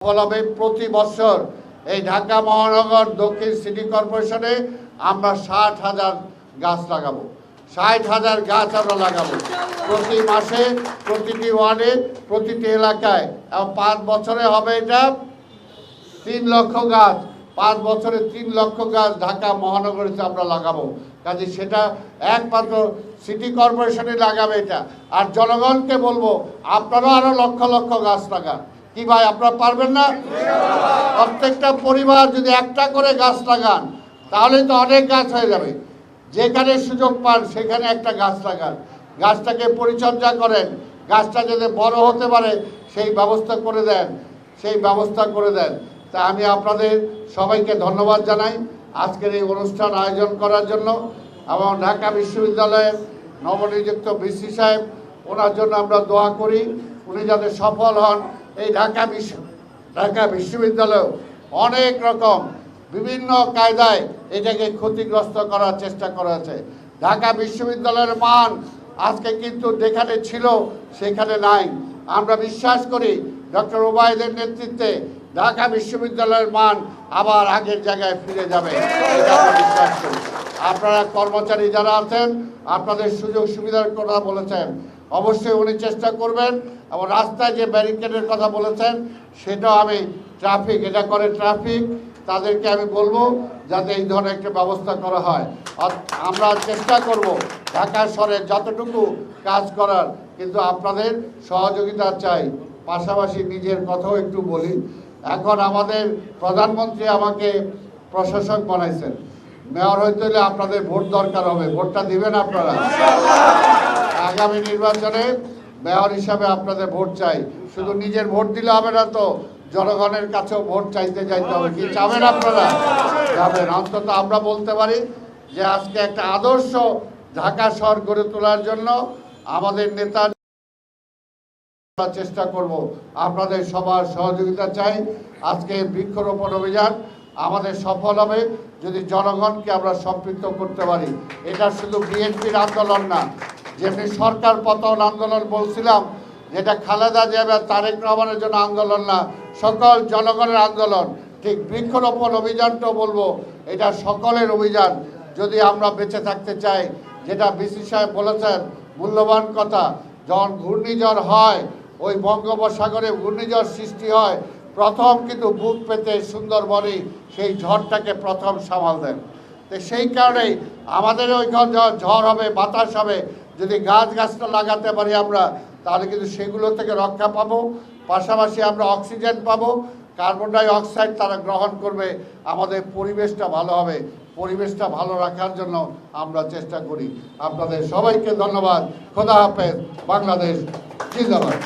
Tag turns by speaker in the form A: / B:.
A: ফলবে প্রতি বছর এই ঢাকা মহানগর দক্ষিণ সিটি কর্পোরেশনে আমরা 60,000 গাছ লাগাবো। 60,000 গাছ আমরা লাগাবো প্রতি মাসে, প্রতিটি ওয়ার্ডে, প্রতিটি এলাকায়। এবং 5 বছরে হবে এটা 3 লক্ষ গাছ। 5 বছরে 3 লক্ষ গাছ ঢাকা মহানগরীতে আমরা লাগাবো। কাজে সেটা একমাত্র সিটি কর্পোরেশনে লাগাবে এটা। আর জনগণকে বলবো আপনারাও আরো লক্ষ লক্ষ গাছ লাগান। কি ভাই, আপনারা পারবেন না? প্রত্যেকটা পরিবার যদি একটা করে গাছ লাগান তাহলে তো অনেক গাছ হয়ে যাবে। যেখানে সুযোগ পান সেখানে একটা গাছ লাগান, গাছটাকে পরিচর্যা করেন, গাছটা যাতে বড় হতে পারে সেই ব্যবস্থা করে দেন। তা আমি আপনাদের সবাইকে ধন্যবাদ জানাই আজকের এই অনুষ্ঠান আয়োজন করার জন্য। এবং ঢাকা বিশ্ববিদ্যালয়ের নবনিযুক্ত ভিসি সাহেব, ওনার জন্য আমরা দোয়া করি, উনি যাতে সফল হন। এই ঢাকা বিশ্ববিদ্যালয় অনেক রকম বিভিন্ন কায়দায় এটাকে ক্ষতিগ্রস্ত করার চেষ্টা করা হয়েছে। ঢাকা বিশ্ববিদ্যালয়ের মান আজকে কিন্তু যেখানে ছিল সেখানে নাই। আমরা বিশ্বাস করি ডক্টর ওবায়দের নেতৃত্বে ঢাকা বিশ্ববিদ্যালয়ের মান আবার আগের জায়গায় ফিরে যাবে, এটা আমরা বিশ্বাস করি। আপনারা কর্মচারী যারা আছেন আপনাদের সুযোগ সুবিধার কথা বলেছেন, অবশ্যই উনি চেষ্টা করবেন। এবং রাস্তায় যে ব্যারিকেডের কথা বলেছেন সেটাও আমি ট্রাফিক তাদেরকে আমি বলবো যাতে এই ধরনের একটা ব্যবস্থা করা হয়। আমরা চেষ্টা করব ঢাকা শহরে যতটুকু কাজ করার, কিন্তু আপনাদের সহযোগিতা চাই। পাশাপাশি নিজের কথাও একটু বলি। এখন আমাদের প্রধানমন্ত্রী আমাকে প্রশাসক বানাইছেন, মেয়র হইতে হলে আপনাদের ভোট দরকার হবে। ভোটটা দিবেন আপনারা? আগামী নির্বাচনে মেয়র হিসাবে আপনাদের ভোট চাই। শুধু নিজের ভোট দিলে হবে না, তো জনগণের কাছেও ভোট চাইতে হবে। কি চাবেন আপনারা? যাবেন। অন্তত আমরা বলতে পারি যে আজকে একটা আদর্শ ঢাকা শহর গড়ে তোলার জন্য আমাদের নেতা চেষ্টা করব। আপনাদের সবার সহযোগিতা চাই। আজকে বৃক্ষরোপণ অভিযান আমাদের সফল হবে যদি জনগণকে আমরা সম্পৃক্ত করতে পারি। এটা শুধু বিএনপির আন্দোলন না, যেমনি সরকার পতন আন্দোলন বলছিলাম, যেটা খালেদা জিয়া তারেক রহমানের জন্য আন্দোলন না, সকল জনগণের আন্দোলন। ঠিক বৃক্ষরোপণ অভিযানটাও বলবো এটা সকলের অভিযান যদি আমরা বেঁচে থাকতে চাই। যেটা ভিসি সাহেব বলেছেন মূল্যবান কথা, যখন ঘূর্ণিঝড় হয়, ওই বঙ্গোপসাগরে ঘূর্ণিঝড় সৃষ্টি হয়, প্রথম কিন্তু বুক পেতে সুন্দরবনই সেই ঝড়টাকে প্রথম সামাল দেন। তো সেই কারণেই আমাদের ওইখান ঝড় হবে, বাতাস হবে, যদি গাছটা লাগাতে পারি আমরা, তাহলে কিন্তু সেগুলো থেকে রক্ষা পাবো। পাশাপাশি আমরা অক্সিজেন পাবো, কার্বন ডাই অক্সাইড তারা গ্রহণ করবে, আমাদের পরিবেশটা ভালো হবে। পরিবেশটা ভালো রাখার জন্য আমরা চেষ্টা করি। আপনাদের সবাইকে ধন্যবাদ। খোদা হাফেজ। বাংলাদেশ জিন্দাবাদ।